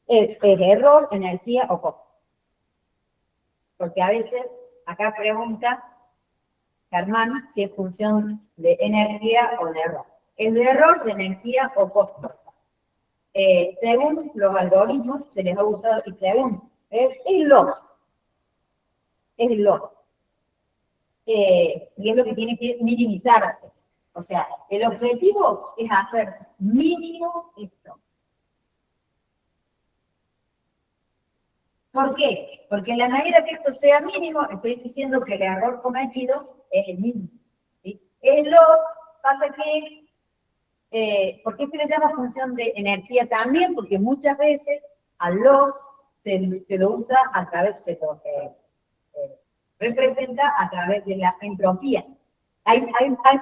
Es error, energía o costo. Porque a veces acá pregunta Germán si es función de energía o de error. ¿Es de error, de energía o costo? Según los algoritmos se les ha usado y según es log. Es log. Y es lo que tiene que minimizarse. O sea, el objetivo es hacer mínimo esto. ¿Por qué? Porque en la medida que esto sea mínimo, estoy diciendo que el error cometido es el mínimo. ¿Sí? En los, pasa que, ¿por qué se le llama función de energía también? Porque muchas veces a los se lo usa a través, representa a través de la entropía. Hay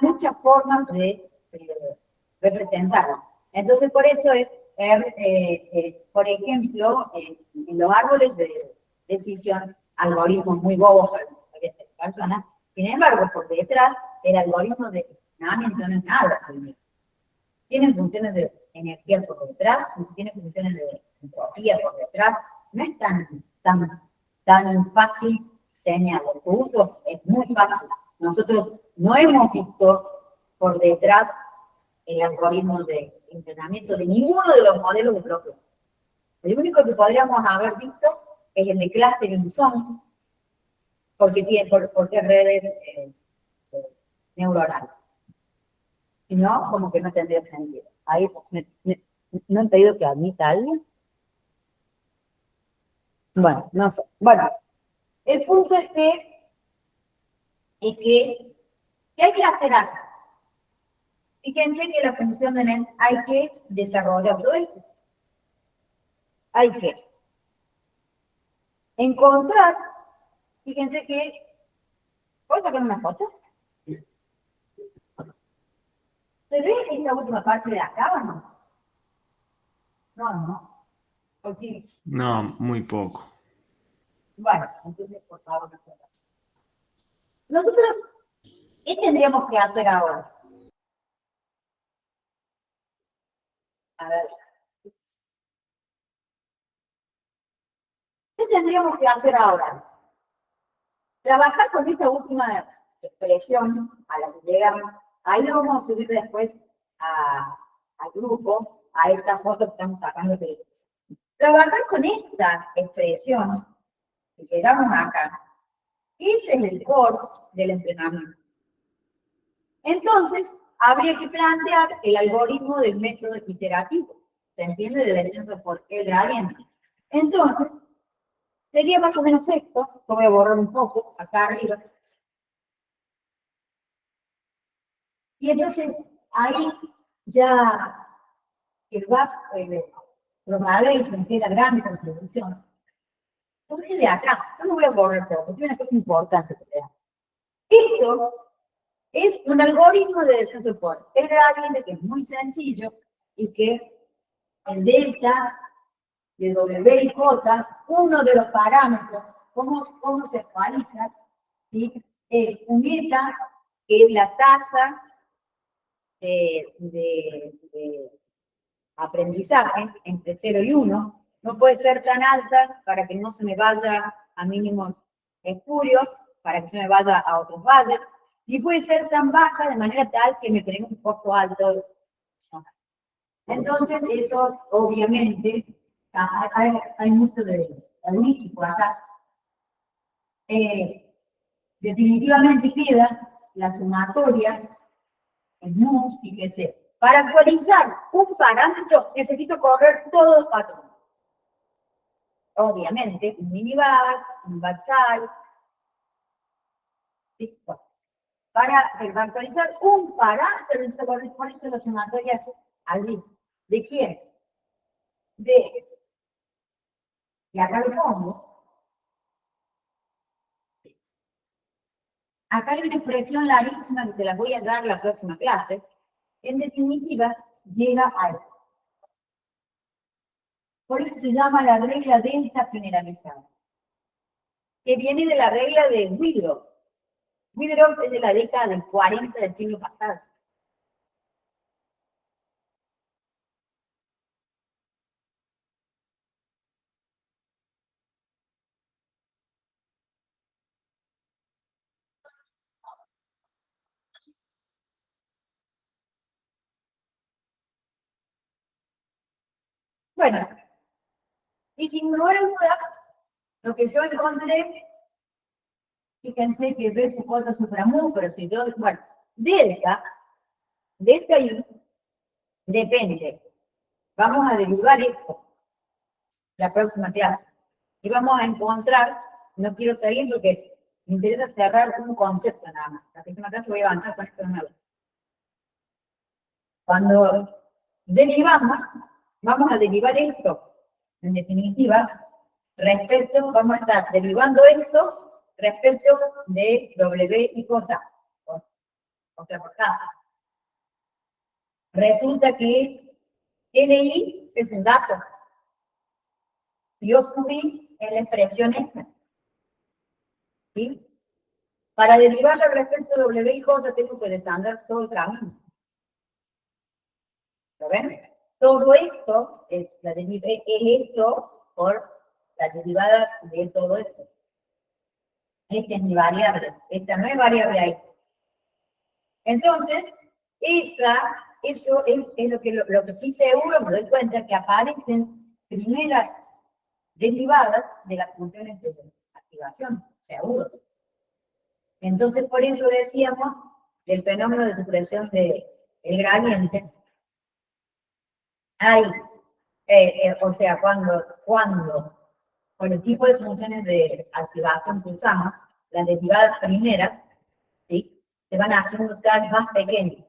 muchas formas de representarlo. Entonces, por eso es, por ejemplo, en los árboles de decisión, algoritmos muy bobos para estas personas. Sin embargo, por detrás, el algoritmo de funcionamiento no es nada. Tienen funciones de energía por detrás, tiene funciones de entropía por detrás. No es tan fácil señalar. Su uso es muy fácil. Nosotros no hemos visto por detrás el algoritmo de entrenamiento de ninguno de los modelos de propiedades. El único que podríamos haber visto es el de clustering zone, porque es redes neuronales. Si no, como que no tendría sentido. Ahí ¿no han pedido que admita a alguien? Bueno, no sé. Bueno, el punto es que ¿qué hay que hacer acá? Fíjense que la función de NET hay que desarrollar todo esto. Hay que encontrar, fíjense que, ¿puedo sacar una foto? ¿Se ve esta última parte de acá o no? No. ¿O sí? No, muy poco. Bueno, entonces, por favor, no. Nosotros, ¿qué tendríamos que hacer ahora? A ver. ¿Qué tendríamos que hacer ahora? Trabajar con esa última expresión a la que llegamos. Ahí lo vamos a subir después al grupo, a esta foto que estamos sacando de trabajar con esta expresión que llegamos acá. Ese es el core del entrenamiento. Entonces, habría que plantear el algoritmo del método iterativo. ¿Se entiende? De descenso por el gradiente. Entonces, sería más o menos esto. Lo voy a borrar un poco acá arriba. Y entonces, ahí ya el probablemente queda grande contribución. Entonces, de acá, no me voy a borrar todo, porque hay una cosa importante que vean. Esto es un algoritmo de descenso por el gradiente que es muy sencillo y que el delta de W y J, uno de los parámetros, cómo se actualiza, ¿sí? Es un eta, que es la tasa de aprendizaje entre 0 y 1, no puede ser tan alta para que no se me vaya a mínimos espurios, para que se me vaya a otros valles, y puede ser tan baja de manera tal que me tenga un costo alto. Entonces, eso obviamente, hay mucho de heurístico acá. Definitivamente queda la sumatoria en mu, fíjese, Para actualizar un parámetro necesito correr todo el patrón. Obviamente, un minibat, un backside. Listo. Para actualizar un parámetro necesito correr por eso la sumatoria allí. ¿De quién? Y acá lo pongo. Acá hay una expresión larguísima que se la voy a dar la próxima clase. En definitiva, llega a esto. Por eso se llama la regla delta generalizada, que viene de la regla de Widrow. Widrow es de la década del 40 del siglo pasado. Bueno, y sin lugar a dudas, lo que yo encontré, fíjense que ve su cuota supramu, pero si yo, bueno, delta y depende. Vamos a derivar esto la próxima clase. Y vamos a encontrar, no quiero seguir porque me interesa cerrar un concepto nada más. La próxima clase voy a avanzar con esto nuevo. Cuando derivamos, vamos a derivar esto. En definitiva, vamos a estar derivando esto respecto de W y cota. O sea, por casa. Resulta que NI es un dato. Y yo subí en la expresión esta. ¿Sí? Para derivarla respecto de W y J tengo que desandar todo el camino. ¿Lo ven? Todo esto es esto por la derivada de todo esto. Esta es mi variable. Esta no es variable ahí. Entonces, eso es lo que sí seguro me doy cuenta que aparecen primeras derivadas de las funciones de activación, seguro. Entonces, por eso decíamos del fenómeno de supresión del gradiente. Hay, o sea, cuando por el tipo de funciones de activación que usamos, las derivadas primeras, ¿sí?, se van haciendo cada vez más pequeñas.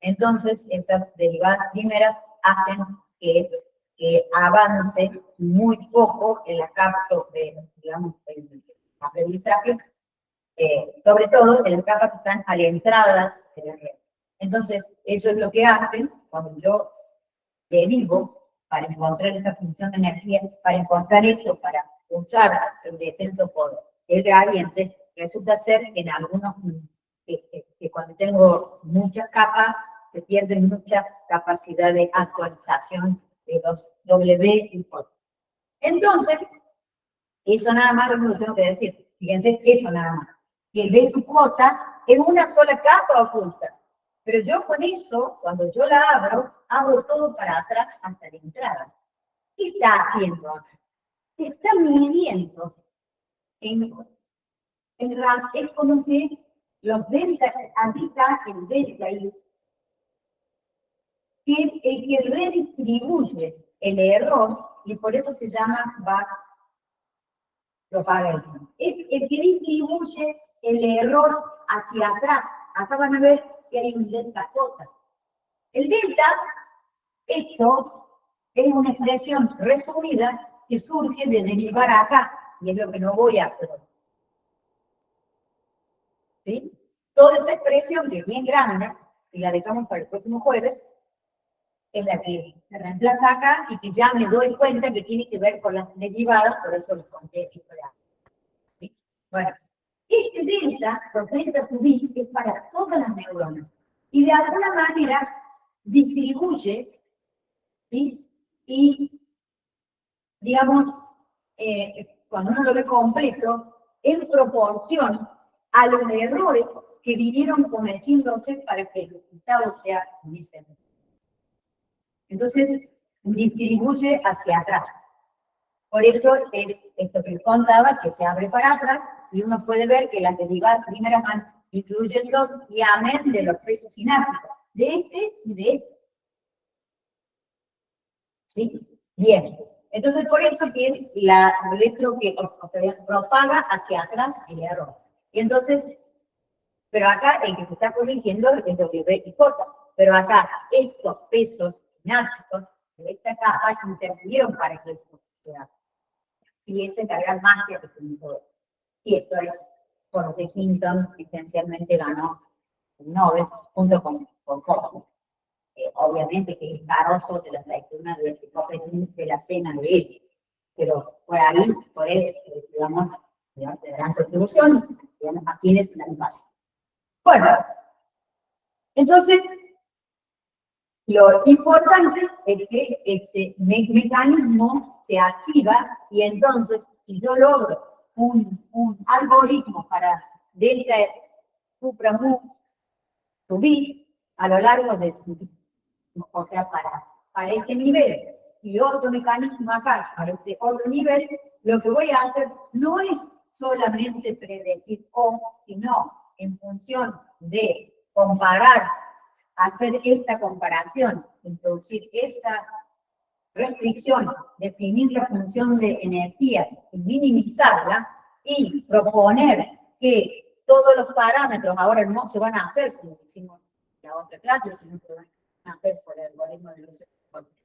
Entonces, esas derivadas primeras hacen que avance muy poco en la capa de, digamos, el aprendizaje, sobre todo en las capas que están a la entrada de la red. Entonces, eso es lo que hacen cuando yo derivo para encontrar esta función de energía, para encontrar esto, para usar el descenso por el gradiente, resulta ser que en algunos, que cuando tengo muchas capas, se pierde mucha capacidad de actualización de los W y J. Entonces, eso nada más lo tengo que decir. Fíjense, eso nada más. Que de su cuota es una sola capa oculta. Pero yo con eso, cuando yo la abro todo para atrás hasta la entrada. ¿Qué está haciendo acá? Está midiendo. Es como que los delta, habita el delta I, que es el que redistribuye el error, y por eso se llama propagation. Es el que distribuye el error hacia atrás. Acá van a ver que hay un delta J. El delta, esto es una expresión resumida que surge de derivar acá, y es lo que no voy a hacer. ¿Sí? Toda esta expresión, que es bien grande, y la dejamos para el próximo jueves, es la que se reemplaza acá y que ya me doy cuenta que tiene que ver con las derivadas, por eso les conté esto de acá. ¿Sí? Bueno, este delta, por delta sub I, es para todas las neuronas. Y de alguna manera distribuye, ¿sí?, y, digamos, cuando uno lo ve completo, en proporción a los errores que vinieron cometiéndose para que el resultado sea ese. Entonces, distribuye hacia atrás. Por eso es esto que les contaba, que se abre para atrás, y uno puede ver que las derivadas primeras van incluyendo y amén de los precios sinápticos. de este y de este. ¿Sí? Bien. Entonces, por eso que la retro que o sea, propaga hacia atrás el error. Y entonces, pero acá el que se está corrigiendo es lo que importa. Pero acá, estos pesos sinápticos de esta capa intervinieron para que esto sea. Y ese cargar más que todo. Y esto es por lo que Hinton esencialmente ganó el Nobel junto con Koch. Obviamente que es caroso de las aceitunas de la cena de él, pero por ahí puede, digamos, de gran contribución, digamos, a quienes la pasan. Bueno, entonces, lo importante es que ese mecanismo se activa y entonces, si yo logro un algoritmo para delta supramu subir a lo largo de, o sea, para este nivel y otro mecanismo acá para este otro nivel, lo que voy a hacer no es solamente predecir O, sino en función de comparar, hacer esta comparación, introducir esa restricción, definir la función de energía y minimizarla y proponer que todos los parámetros ahora no se van a hacer como hicimos en la otra clase, sino que van a hacer por el algoritmo del descenso.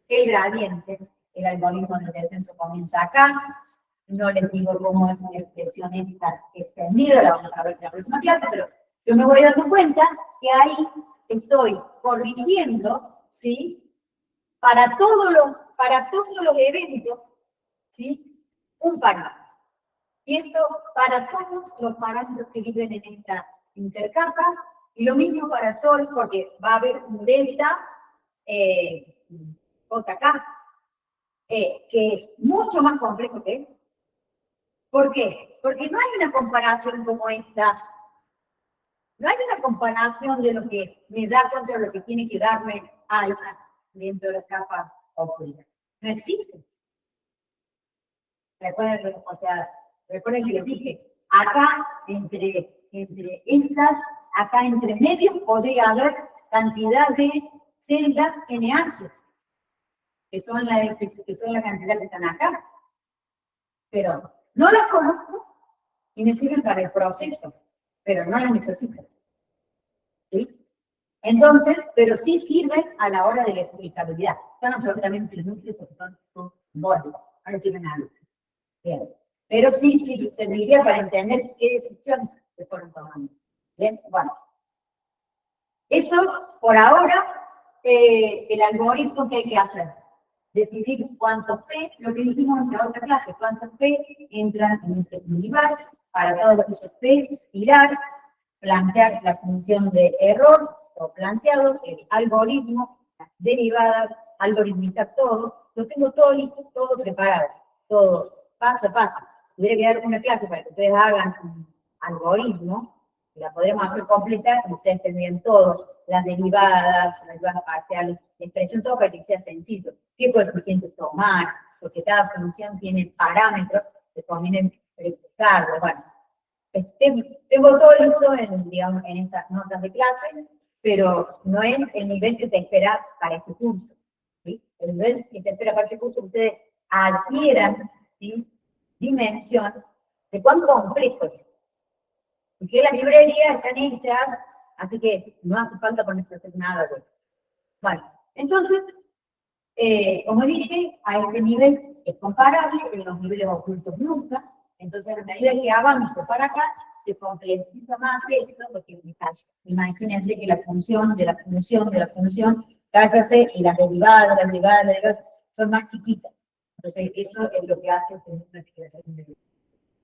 El gradiente, el algoritmo del descenso comienza acá. No les digo cómo es la expresión esta extendida, la vamos a ver en la próxima clase, pero yo me voy dando cuenta que ahí estoy corrigiendo, ¿sí? Para todos los eventos, ¿sí? Un parámetro. Y esto para todos los parámetros que viven en esta intercapa, y lo mismo para todos, porque va a haber un delta JK, que es mucho más complejo que esto. ¿Por qué? Porque no hay una comparación como esta. No hay una comparación de lo que me da contra lo que tiene que darme alfa dentro de la capa oscura. No existe. Recuerden que les dije, acá entre estas, acá entre medios podría haber cantidad de celdas NH, que son la cantidad que están acá. Pero no las conozco y me sirven para el proceso, pero no las necesito. ¿Sí? Entonces, pero sí sirven a la hora de la explicabilidad. Son absolutamente inútiles porque son bolos, no sirven a nada. Bien. Pero sí serviría para entender qué decisiones se fueron tomando. Bien, bueno. Eso, por ahora, el algoritmo que hay que hacer. Decidir cuántos P, lo que dijimos en la otra clase, cuántos P entran en este universo, para todos esos P, girar, plantear la función de error, o planteado, el algoritmo, las derivadas, algoritmizar todo, lo tengo todo listo, todo preparado, todo paso a paso. Si hubiera que dar una clase para que ustedes hagan un algoritmo, la podríamos hacer completa, y ustedes tendrían todo, las derivadas parciales, la expresión, todo para que sea sencillo. ¿Qué coeficiente tomar? Porque cada función tiene parámetros que conviene explicarlo. Bueno, tengo todo listo en estas notas de clase, pero no es el nivel que se espera para este curso. ¿Sí? El nivel que se espera para este curso, ustedes adquieran, ¿sí?, dimensión de cuán complejo es. Porque las librerías están hechas, así que no hace falta ponerse a hacer nada. Bueno, entonces, como dije, a este nivel es comparable, en los niveles ocultos nunca. Entonces, a medida que avanzo para acá, se complejiza más esto, porque imagínense que la función de la función, cállase, y las derivadas son más chiquitas. Entonces, eso es lo que hace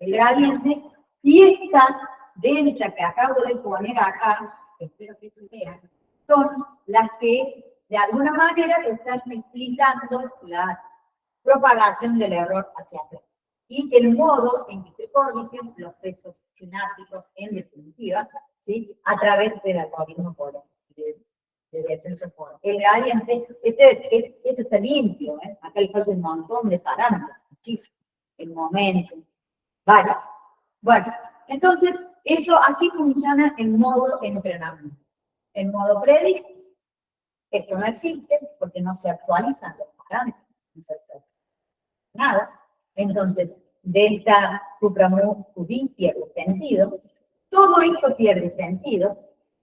el gradiente. Y estas delta que acabo de poner acá, espero que se vean, son las que de alguna manera están explicando la propagación del error hacia atrás. Y el modo en que se corrigen los pesos sinápticos, en definitiva, ¿sí?, a través del algoritmo de descenso por el gradiente. Esto está limpio, ¿eh? Acá le falta un montón de parámetros, muchísimo. El momento. Vale. Bueno, entonces, eso así funciona en modo entrenamiento. En modo predict, Esto no existe porque no se actualizan los parámetros, no se actualiza nada. Entonces, delta supramu qd pierde sentido. Todo esto pierde sentido.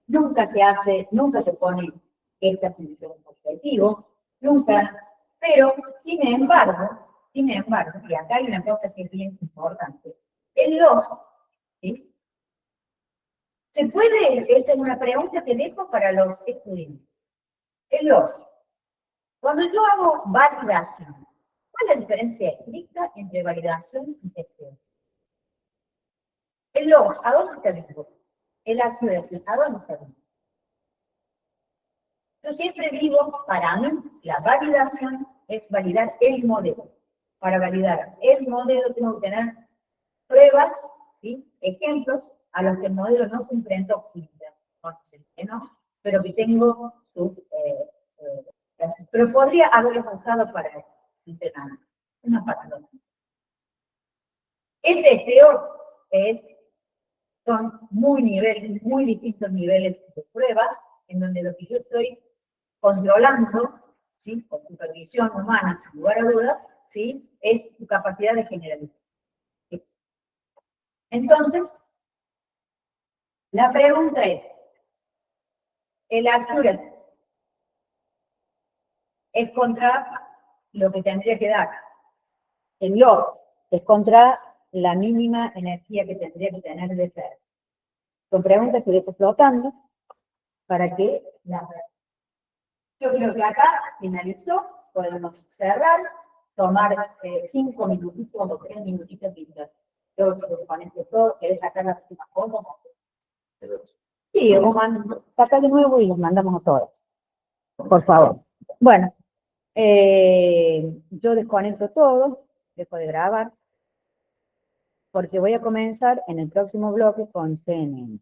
Nunca se pone esta función objetivo, nunca. Pero, sin embargo, y acá hay una cosa que es bien importante. El log, ¿sí? Se puede, esta es una pregunta que dejo para los estudiantes. El log. Cuando yo hago validación, ¿cuál es la diferencia estricta entre validación y testeo? El log, ¿a dónde está vivo? El accuracy, ¿a dónde está vivo? Yo siempre digo, para mí, la validación es validar el modelo. Para validar el modelo tengo que tener pruebas, ¿sí? Ejemplos a los que el modelo no se enfrentó, ¿no? Pero que tengo sus... pero podría haberlos usado para entrenar. Una patología. El testeo son muy distintos niveles de prueba, en donde lo que yo estoy controlando, ¿sí? Con supervisión humana, sin lugar a dudas, ¿sí? Es su capacidad de generalizar. ¿Sí? Entonces, la pregunta es, el accuracy es contra lo que tendría que dar. El log es contra la mínima energía que tendría que tener de ser. Son preguntas que dejo flotando para que las vean. Yo creo que acá finalizó, podemos cerrar, tomar 5 minutitos o 3 minutitos mientras yo desconecto todo, querés sacar las últimas cosas. Sí, saca de nuevo y los mandamos a todas. Por favor. Bueno, yo desconecto todo, dejo de grabar, porque voy a comenzar en el próximo bloque con CNN.